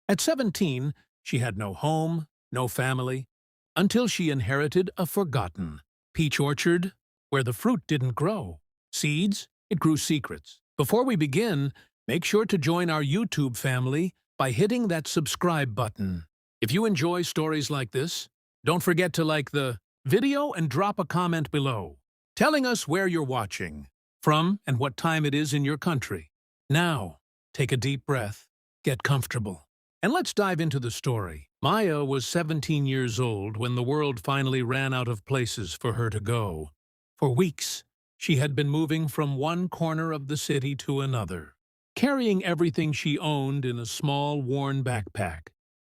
At 17, she had no home, no family, until she inherited a forgotten peach orchard where the fruit didn't grow. Seeds, it grew secrets. Before we begin, make sure to join our YouTube family by hitting that subscribe button. If you enjoy stories like this, don't forget to like the video and drop a comment below, telling us where you're watching from and what time it is in your country. Now, take a deep breath, get comfortable, and let's dive into the story. Maya was 17 years old when the world finally ran out of places for her to go. For weeks, she had been moving from one corner of the city to another, carrying everything she owned in a small, worn backpack.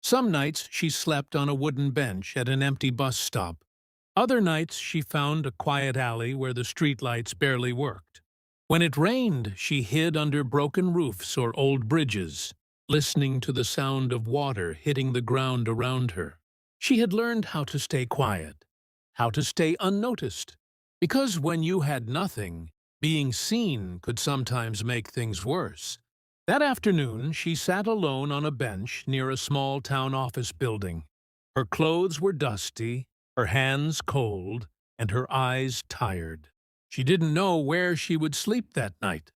Some nights she slept on a wooden bench at an empty bus stop. Other nights she found a quiet alley where the streetlights barely worked. When it rained, she hid under broken roofs or old bridges, listening to the sound of water hitting the ground around her. She had learned how to stay quiet, how to stay unnoticed, because when you had nothing, being seen could sometimes make things worse. That afternoon, she sat alone on a bench near a small town office building. Her clothes were dusty, her hands cold, and her eyes tired. She didn't know where she would sleep that night.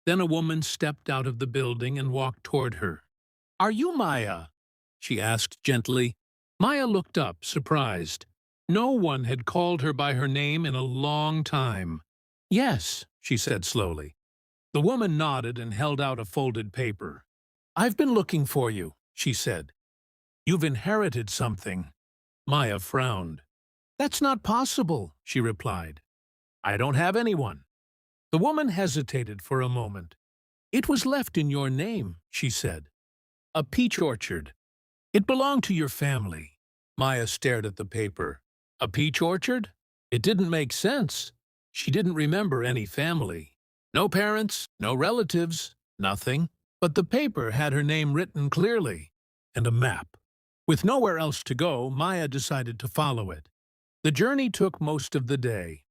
Then a woman stepped out of the building and walked toward her. "Are you Maya?" she asked gently. Maya looked up, surprised. No one had called her by her name in a long time. "Yes," she said slowly. The woman nodded and held out a folded paper. "I've been looking for you," she said. "You've inherited something." Maya frowned. "That's not possible," she replied. "I don't have anyone." The woman hesitated for a moment. "It was left in your name," she said. "A peach orchard. It belonged to your family." Maya stared at the paper. A peach orchard? It didn't make sense. She didn't remember any family. No parents, no relatives, nothing. But the paper had her name written clearly, and a map. With nowhere else to go, Maya decided to follow it. The journey took most of the day.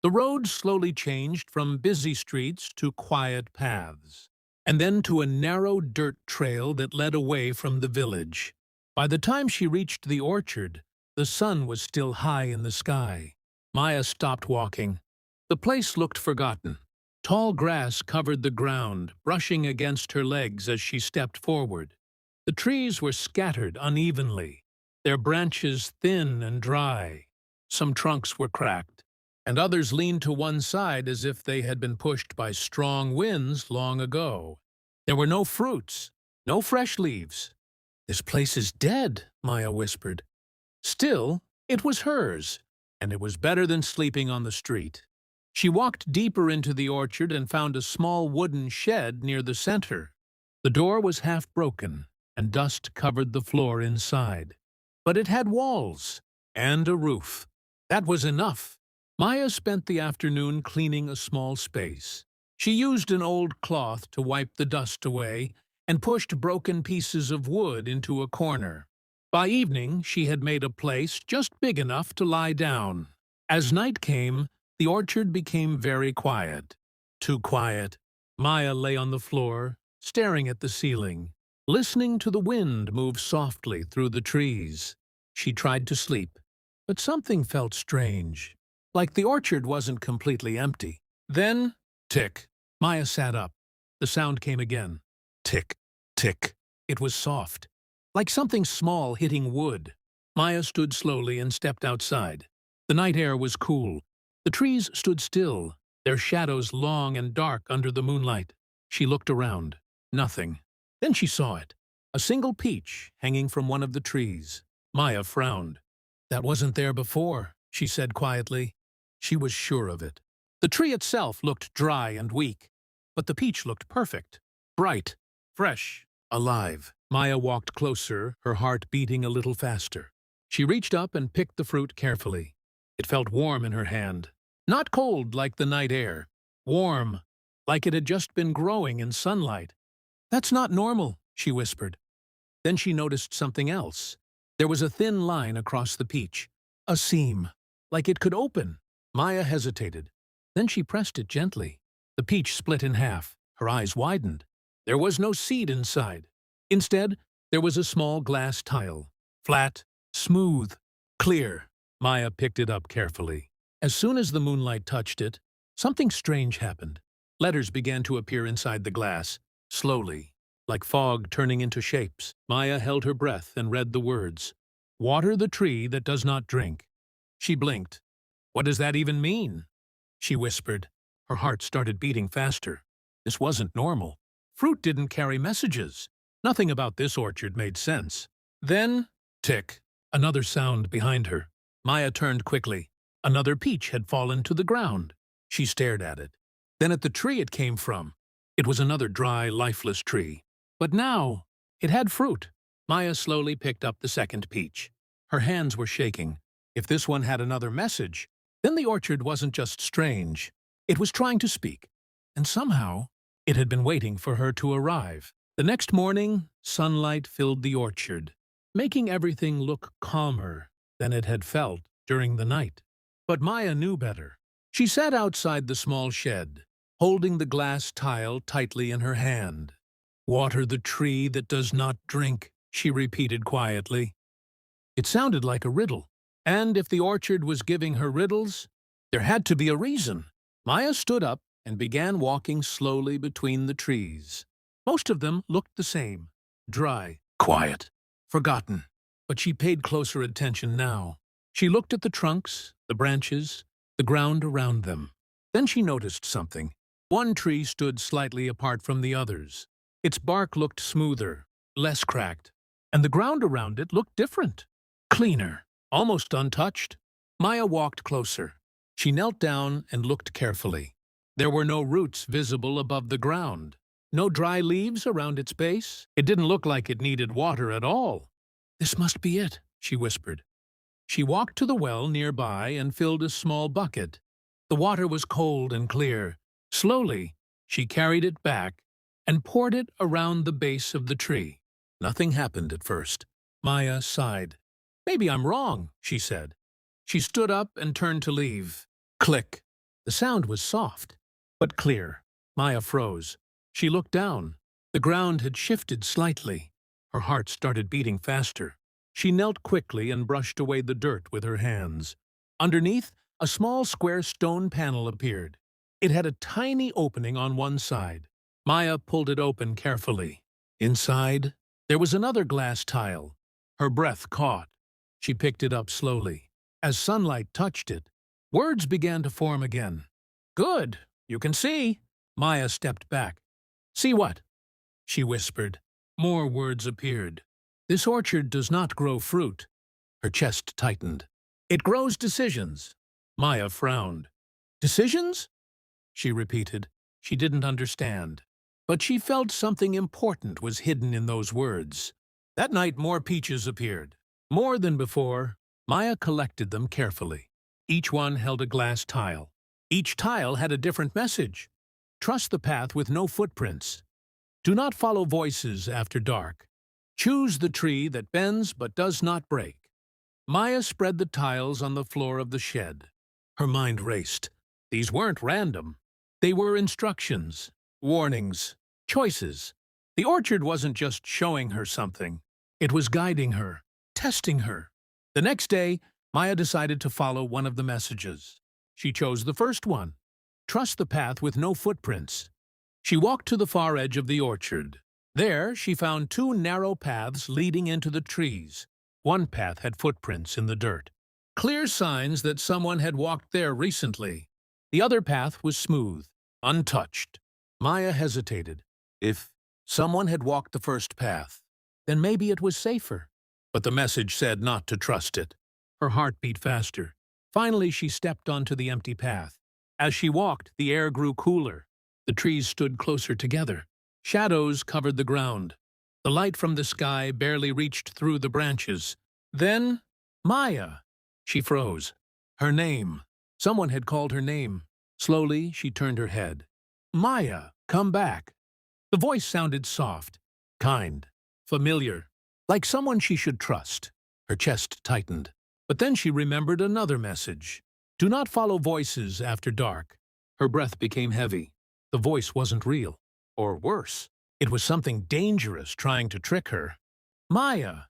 The road slowly changed from busy streets to quiet paths, and then to a narrow dirt trail that led away from the village. By the time she reached the orchard, the sun was still high in the sky. Maya stopped walking. The place looked forgotten. Tall grass covered the ground, brushing against her legs as she stepped forward. The trees were scattered unevenly, their branches thin and dry. Some trunks were cracked, and others leaned to one side as if they had been pushed by strong winds long ago. There were no fruits, no fresh leaves. "This place is dead," Maya whispered. Still, it was hers, and it was better than sleeping on the street. She walked deeper into the orchard and found a small wooden shed near the center. The door was half broken, and dust covered the floor inside. But it had walls and a roof. That was enough. Maya spent the afternoon cleaning a small space. She used an old cloth to wipe the dust away and pushed broken pieces of wood into a corner. By evening, she had made a place just big enough to lie down. As night came, the orchard became very quiet. Too quiet. Maya lay on the floor, staring at the ceiling, listening to the wind move softly through the trees. She tried to sleep, but something felt strange, like the orchard wasn't completely empty. Then, tick. Maya sat up. The sound came again. Tick, tick. It was soft, like something small hitting wood. Maya stood slowly and stepped outside. The night air was cool. The trees stood still, their shadows long and dark under the moonlight. She looked around. Nothing. Then she saw it. A single peach hanging from one of the trees. Maya frowned. "That wasn't there before," she said quietly. She was sure of it. The tree itself looked dry and weak, but the peach looked perfect. Bright, fresh, alive. Maya walked closer, her heart beating a little faster. She reached up and picked the fruit carefully. It felt warm in her hand. Not cold like the night air. Warm, like it had just been growing in sunlight. "That's not normal," she whispered. Then she noticed something else. There was a thin line across the peach. A seam, like it could open. Maya hesitated. Then she pressed it gently. The peach split in half. Her eyes widened. There was no seed inside. Instead, There was a small glass tile. Flat, smooth, clear. Maya picked it up carefully. As soon as the moonlight touched it, something strange happened. Letters began to appear inside the glass, slowly, like fog turning into shapes. Maya held her breath and read the words. "Water the tree that does not drink." She blinked. "What does that even mean?" she whispered. Her heart started beating faster. This wasn't normal. Fruit didn't carry messages. Nothing about this orchard made sense. Then, tick, another sound behind her. Maya turned quickly. Another peach had fallen to the ground. She stared at it. Then at the tree it came from. It was another dry, lifeless tree. But now, it had fruit. Maya slowly picked up the second peach. Her hands were shaking. If this one had another message, then the orchard wasn't just strange. It was trying to speak. And somehow, it had been waiting for her to arrive. The next morning, sunlight filled the orchard, making everything look calmer than it had felt during the night. But Maya knew better. She sat outside the small shed, holding the glass tile tightly in her hand. "Water the tree that does not drink," she repeated quietly. It sounded like a riddle, and if the orchard was giving her riddles, there had to be a reason. Maya stood up and began walking slowly between the trees. Most of them looked the same, dry, quiet, forgotten. But she paid closer attention now. She looked at the trunks, the branches, the ground around them. Then she noticed something. One tree stood slightly apart from the others. Its bark looked smoother, less cracked, and the ground around it looked different, cleaner, almost untouched. Maya walked closer. She knelt down and looked carefully. There were no roots visible above the ground, no dry leaves around its base. It didn't look like it needed water at all. "This must be it," she whispered. She walked to the well nearby and filled a small bucket. The water was cold and clear. Slowly, she carried it back and poured it around the base of the tree. Nothing happened at first. Maya sighed. "Maybe I'm wrong," she said. She stood up and turned to leave. Click. The sound was soft, but clear. Maya froze. She looked down. The ground had shifted slightly. Her heart started beating faster. She knelt quickly and brushed away the dirt with her hands. Underneath, a small square stone panel appeared. It had a tiny opening on one side. Maya pulled it open carefully. Inside, there was another glass tile. Her breath caught. She picked it up slowly. As sunlight touched it, words began to form again. "Good, you can see." Maya stepped back. "See what?" she whispered. More words appeared. "This orchard does not grow fruit." Her chest tightened. "It grows decisions." Maya frowned. "Decisions?" she repeated. She didn't understand, but she felt something important was hidden in those words. That night more peaches appeared. More than before. Maya collected them carefully. Each one held a glass tile. Each tile had a different message. Trust the path with no footprints. Do not follow voices after dark. Choose the tree that bends but does not break. Maya spread the tiles on the floor of the shed. Her mind raced. These weren't random. They were instructions, warnings, choices. The orchard wasn't just showing her something. It was guiding her, testing her. The next day, Maya decided to follow one of the messages. She chose the first one. Trust the path with no footprints. She walked to the far edge of the orchard. There, she found two narrow paths leading into the trees. One path had footprints in the dirt, clear signs that someone had walked there recently. The other path was smooth, untouched. Maya hesitated. If someone had walked the first path, then maybe it was safer. But the message said not to trust it. Her heart beat faster. Finally, she stepped onto the empty path. As she walked, the air grew cooler. The trees stood closer together. Shadows covered the ground. The light from the sky barely reached through the branches. Then, Maya. She froze. Her name. Someone had called her name. Slowly, she turned her head. "Maya, come back." The voice sounded soft, kind, familiar, like someone she should trust. Her chest tightened. But then she remembered another message. Do not follow voices after dark. Her breath became heavy. The voice wasn't real. Or worse, it was something dangerous trying to trick her. Maya!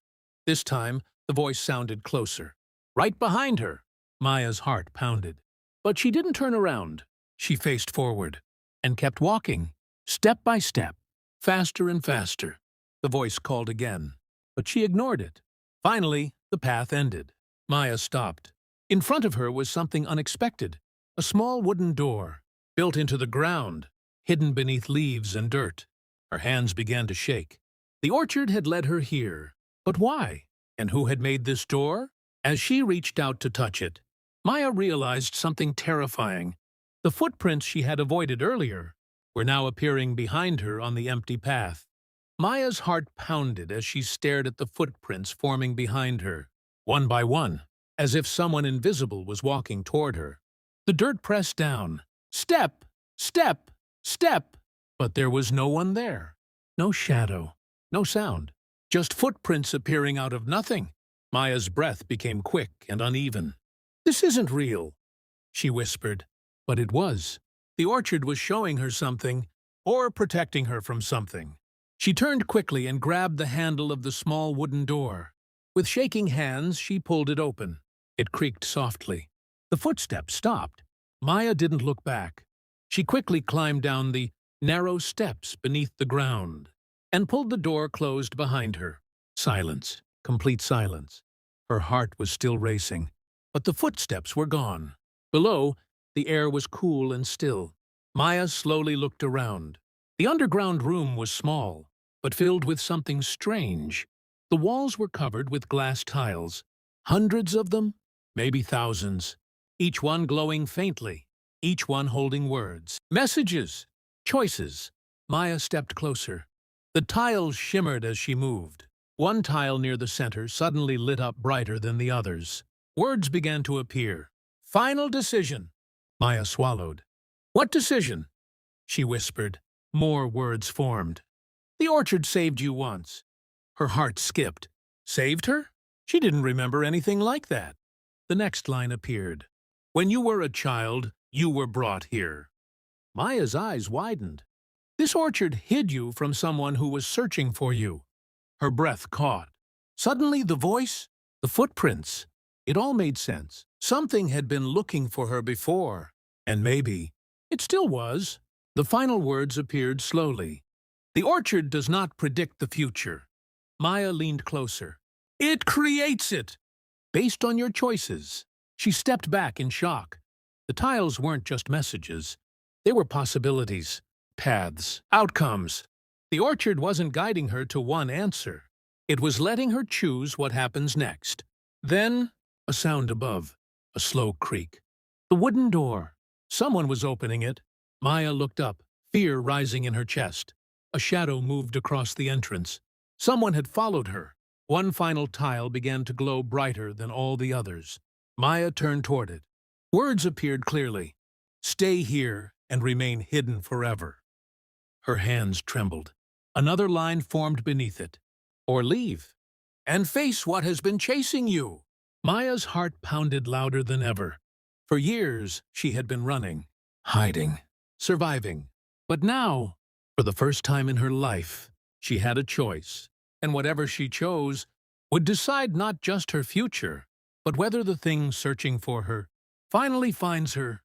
This time, the voice sounded closer. Right behind her. Maya's heart pounded. But she didn't turn around. She faced forward and kept walking, step by step, faster and faster. The voice called again, but she ignored it. Finally, the path ended. Maya stopped. In front of her was something unexpected, a small wooden door, built into the ground, hidden beneath leaves and dirt. Her hands began to shake. The orchard had led her here. But why? And who had made this door? As she reached out to touch it, Maya realized something terrifying. The footprints she had avoided earlier were now appearing behind her on the empty path. Maya's heart pounded as she stared at the footprints forming behind her, one by one, as if someone invisible was walking toward her. The dirt pressed down. Step! Step! Step! But there was no one there. No shadow. No sound. Just footprints appearing out of nothing. Maya's breath became quick and uneven. "This isn't real," she whispered. But it was. The orchard was showing her something, or protecting her from something. She turned quickly and grabbed the handle of the small wooden door. With shaking hands, she pulled it open. It creaked softly. The footsteps stopped. Maya didn't look back. She quickly climbed down the narrow steps beneath the ground and pulled the door closed behind her. Silence. Complete silence. Her heart was still racing, but the footsteps were gone. Below, the air was cool and still. Maya slowly looked around. The underground room was small, but filled with something strange. The walls were covered with glass tiles. Hundreds of them, maybe thousands, each one glowing faintly, each one holding words. Messages! Choices! Maya stepped closer. The tiles shimmered as she moved. One tile near the center suddenly lit up brighter than the others. Words began to appear. Final decision. Maya swallowed. What decision? She whispered. More words formed. The orchard saved you once. Her heart skipped. Saved her? She didn't remember anything like that. The next line appeared. When you were a child, you were brought here. Maya's eyes widened. This orchard hid you from someone who was searching for you. Her breath caught. Suddenly the voice, the footprints, it all made sense. Something had been looking for her before, and maybe it still was. The final words appeared slowly. The orchard does not predict the future. Maya leaned closer. It creates it! Based on your choices. She stepped back in shock. The tiles weren't just messages. They were possibilities, paths, outcomes. The orchard wasn't guiding her to one answer. It was letting her choose what happens next. Then, a sound above, a slow creak. The wooden door. Someone was opening it. Maya looked up, fear rising in her chest. A shadow moved across the entrance. Someone had followed her. One final tile began to glow brighter than all the others. Maya turned toward it. Words appeared clearly. Stay here and remain hidden forever. Her hands trembled. Another line formed beneath it. Or leave. And face what has been chasing you. Maya's heart pounded louder than ever. For years, she had been running, hiding, surviving. But now, for the first time in her life, she had a choice. And whatever she chose would decide not just her future, but whether the thing searching for her finally finds her